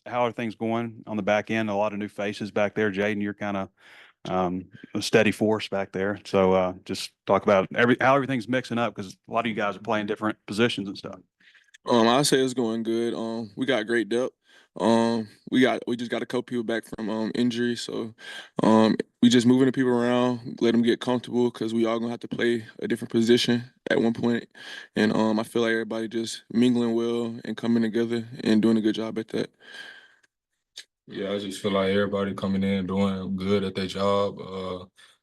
How are things going on the back end? A lot of new faces back there. Jaden, you're kind of a steady force back there. So just talk about how everything's mixing up because a lot of you guys are playing different positions and stuff. I'd say it's going good. We got great depth. We just got a couple people back from injury, so we just moving the people around, let them get comfortable because we all gonna have to play a different position at one point. And I feel like everybody just mingling well and coming together and doing a good job at that. Yeah, I just feel like everybody coming in doing good at their job.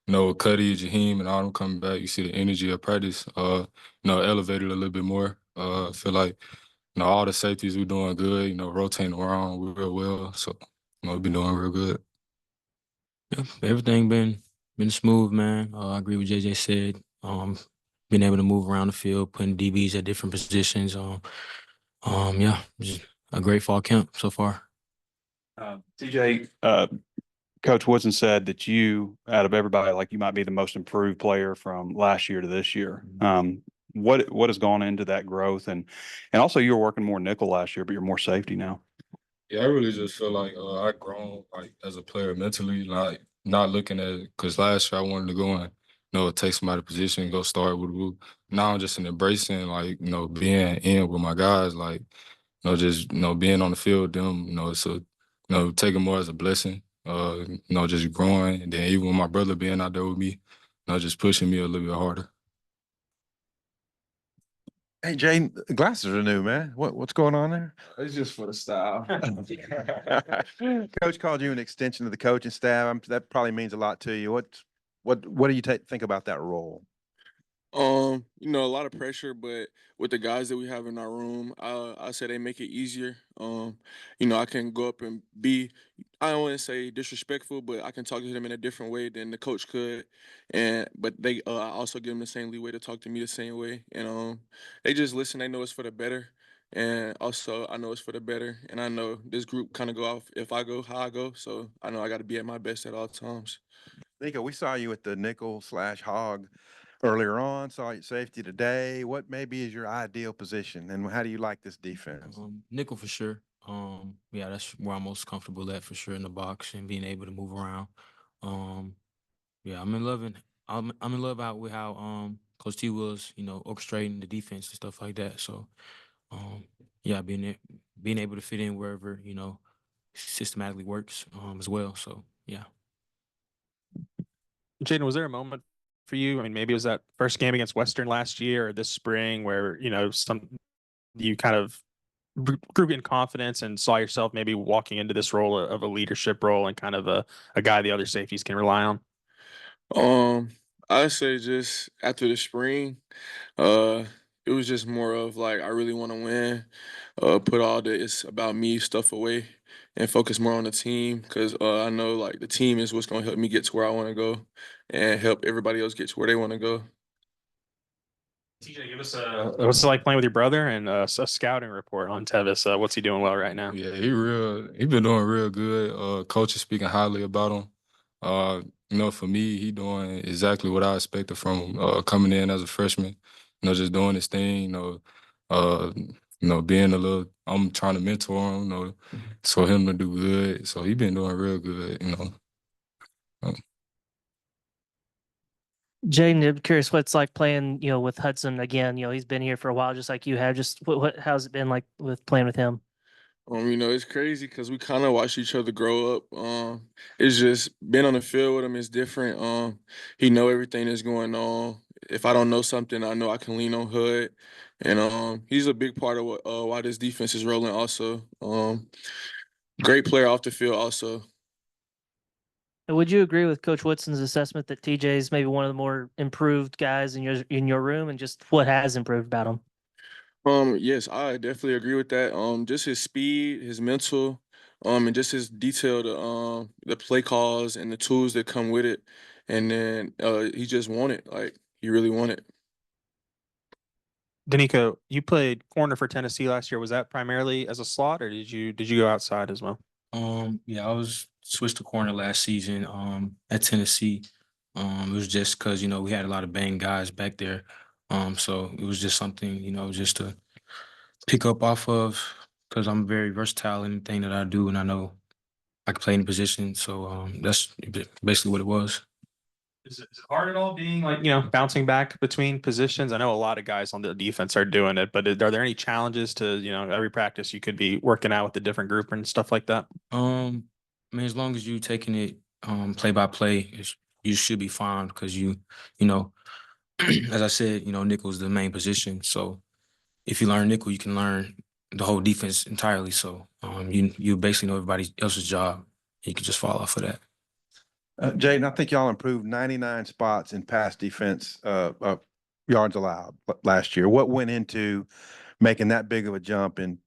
Cuddy, Jaheim, and all them coming back. You see the energy of practice. Elevated a little bit more. I feel like all the safeties we doing good. Rotating around real well. So we've been doing real good. Yeah, everything been smooth, man. I agree with JJ said. Been able to move around the field, putting DBs at different positions. Yeah, just a great fall camp so far. TJ, Coach Woodson said that you, out of everybody, like you might be the most improved player from last year to this year. What has gone into that growth, and also you were working more nickel last year, but you're more safety now. Yeah, I really just feel like I grown like as a player mentally, like not looking at it because last year I wanted to go and take somebody position, go start with Woo. Now I'm just embracing like being in with my guys, like just being on the field with them, so taking more as a blessing, just growing, and then even with my brother being out there with me, just pushing me a little bit harder. Hey, Jaden, glasses are new, man. What's going on there? It's just for the style. Coach called you an extension of the coaching staff. That probably means a lot to you. What do you think about that role? A lot of pressure, but with the guys that we have in our room, I say they make it easier. I can go up and I don't want to say disrespectful, but I can talk to them in a different way than the coach could, but I also give them the same leeway to talk to me the same way, and they just listen. They know it's for the better, and also I know it's for the better, and I know this group kind of go off if I go how I go, so I know I got to be at my best at all times. Nico, we saw you at the nickel/hog earlier on, saw you at safety today. What maybe is your ideal position, and how do you like this defense? Nickel for sure. Yeah, that's where I'm most comfortable at for sure in the box and being able to move around. Yeah, I'm in love out with how Coach T was, orchestrating the defense and stuff like that. So, yeah, being able to fit in wherever systematically works as well. So, yeah. Jaden, was there a moment for you? I mean, maybe it was that first game against Western last year or this spring where, you kind of grew in confidence and saw yourself maybe walking into this role of a leadership role and kind of a guy the other safeties can rely on? I'd say just after the spring, uh, it was just more of like I really want to win, put all the it's about me stuff away, and focus more on the team because I know like the team is what's gonna help me get to where I want to go, and help everybody else get to where they want to go. TJ, give us what's it like playing with your brother and a scouting report on Tevis. What's he doing well right now? Yeah, he been doing real good. Coach is speaking highly about him. For me, he doing exactly what I expected from him, coming in as a freshman, just doing his thing, uh, being a little, I'm trying to mentor him, so him to do good. So he been doing real good. Jaden, I'm curious what it's like playing, with Hudson again. He's been here for a while, just like you have. Just how's it been like with playing with him? It's crazy because we kind of watched each other grow up. It's just being on the field with him is different. He know everything that's going on. If I don't know something, I know I can lean on Hood, and he's a big part of why this defense is rolling. Also, great player off the field. Also, Would you agree with Coach Woodson's assessment that TJ is maybe one of the more improved guys in your room, and just what has improved about him? Yes, I definitely agree with that. Just his speed, his mental, and just his detail, the play calls and the tools that come with it. And then he just won it. Like he really won it. Doneiko, you played corner for Tennessee last year. Was that primarily as a slot, or did you go outside as well? Yeah, I was switched to corner last season at Tennessee. It was just because, we had a lot of bang guys back there. So it was just something, just to pick up off of because I'm very versatile in anything that I do, and I know I can play any position. So that's basically what it was. Is it hard at all being like, bouncing back between positions? I know a lot of guys on the defense are doing it, but are there any challenges to, every practice you could be working out with a different group and stuff like that? I mean, as long as you taking it play by play, you should be fine because you know, as I said, nickel is the main position. So if you learn nickel, you can learn the whole defense entirely. So you basically know everybody else's job. You can just fall off of that. Jaden, I think y'all improved 99 spots in pass defense, yards allowed last year. What went into making that big of a jump in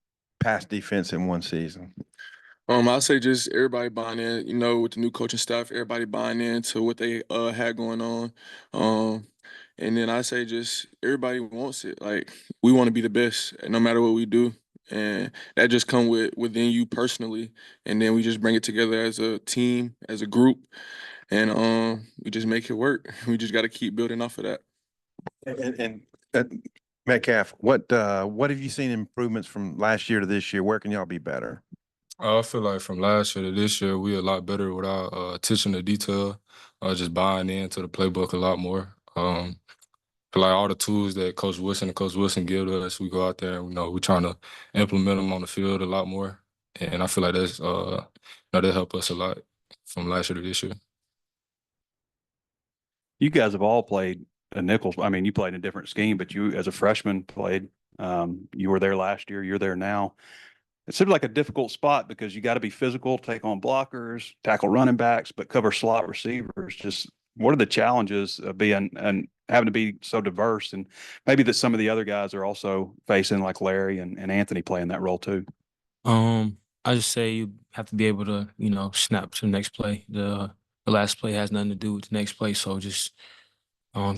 pass defense in one season? I'll say just everybody buying in, with the new coaching staff, everybody buying into what they had going on. And then I say just everybody wants it. Like we want to be the best no matter what we do. And that just come within you personally. And then we just bring it together as a team, as a group, and we just make it work. We just gotta keep building off of that. And Metcalf, what have you seen improvements from last year to this year? Where can y'all be better? I feel like from last year to this year, we a lot better with our attention to detail, just buying into the playbook a lot more. Feel like all the tools that Coach Wilson give us, we go out there and we're trying to implement them on the field a lot more. And I feel like that's that helped us a lot from last year to this year. You guys have all played a nickel. I mean, you played in a different scheme, but you as a freshman played. You were there last year. You're there now. It seems like a difficult spot because you got to be physical, take on blockers, tackle running backs, but cover slot receivers. Just what are the challenges of being and having to be so diverse? And maybe that some of the other guys are also facing, like Larry and Anthony playing that role too. I just say you have to be able to, snap to the next play. The last play has nothing to do with the next play. So just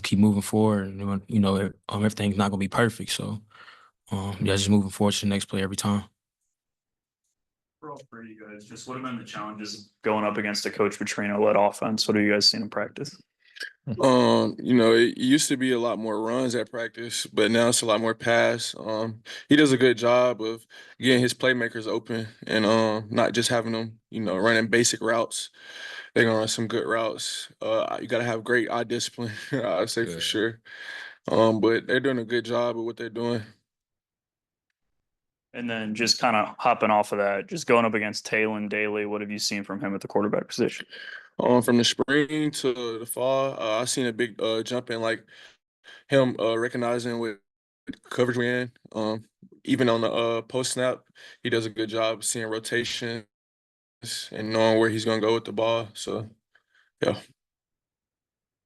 keep moving forward. And, everything's not gonna be perfect. So just moving forward to the next play every time. Overall for you guys, just what have been the challenges of going up against a Coach Petrino-led offense? What have you guys seen in practice? It used to be a lot more runs at practice, but now it's a lot more pass. He does a good job of getting his playmakers open and not just having them, running basic routes. They're gonna run some good routes. You gotta have great eye discipline, I'd say for sure. But they're doing a good job of what they're doing. And then just kind of hopping off of that, just going up against Talon Daly, what have you seen from him at the quarterback position? From the spring to the fall, I've seen a big jump in like him recognizing what coverage we're in. Even on the post snap, he does a good job seeing rotations and knowing where he's gonna go with the ball. So yeah.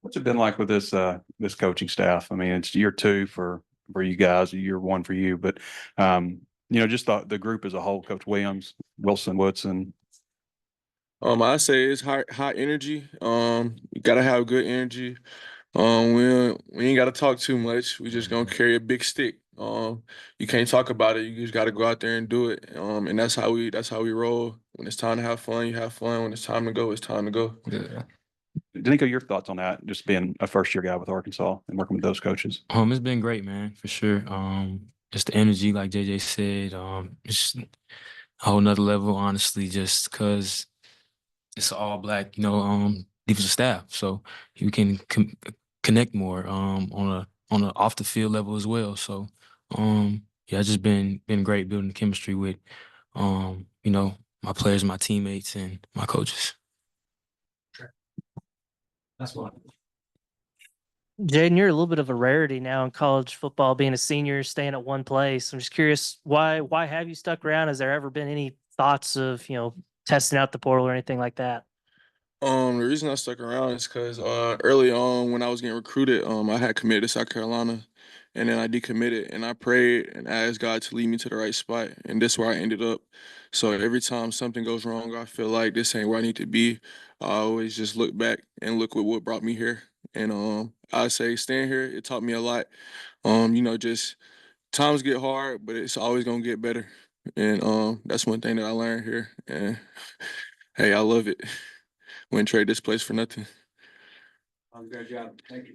What's it been like with this coaching staff? I mean, it's year two for you guys, year one for you, but just the group as a whole, Coach Williams, Wilson, Woodson. I say it's high energy. You gotta have good energy. We ain't gotta talk too much. We just gonna carry a big stick. You can't talk about it. You just gotta go out there and do it. And that's how we roll. When it's time to have fun, you have fun. When it's time to go, it's time to go. Yeah. Doneiko, your thoughts on that? Just being a first year guy with Arkansas and working with those coaches. It's been great, man, for sure. Just the energy, like JJ said. It's a whole nother level, honestly, just because it's all black, defensive staff, so you can connect more on a off the field level as well. So it's just been great building chemistry with my players, my teammates, and my coaches. That's one. Jaden, you're a little bit of a rarity now in college football, being a senior, staying at one place. I'm just curious, why have you stuck around? Has there ever been any thoughts of, testing out the portal or anything like that? The reason I stuck around is because early on when I was getting recruited, I had committed to South Carolina, and then I decommitted, and I prayed and asked God to lead me to the right spot, and that's where I ended up. So every time something goes wrong, I feel like this ain't where I need to be. I always just look back and look at what brought me here, and I say staying here, it taught me a lot. Just times get hard, but it's always gonna get better, and that's one thing that I learned here. And hey, I love it. Wouldn't trade this place for nothing. Great job. Thank you.